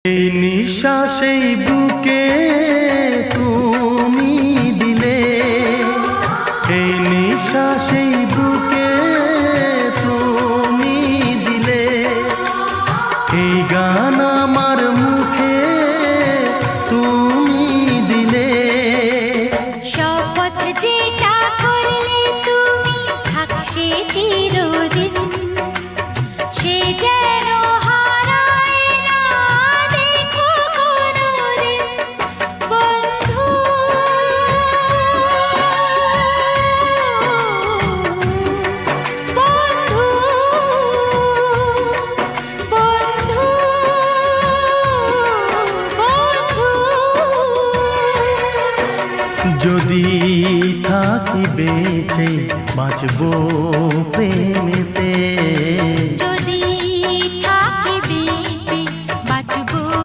এই নিঃশ্বাসেই বুকে তুমি দিলে, এই নিঃশ্বাসেই বুকে তুমি দিলে, এই গান আমার মুখে তুমি দিলে। শপথ যেটা করলে তুমি থাকছে চিরদিন, সে যেন হারায় না দেখো কোনোদিন। বন্ধু বন্ধু বন্ধু বন্ধু, যদি থাকি বেঁচে বাঁচবো প্রেমেতে।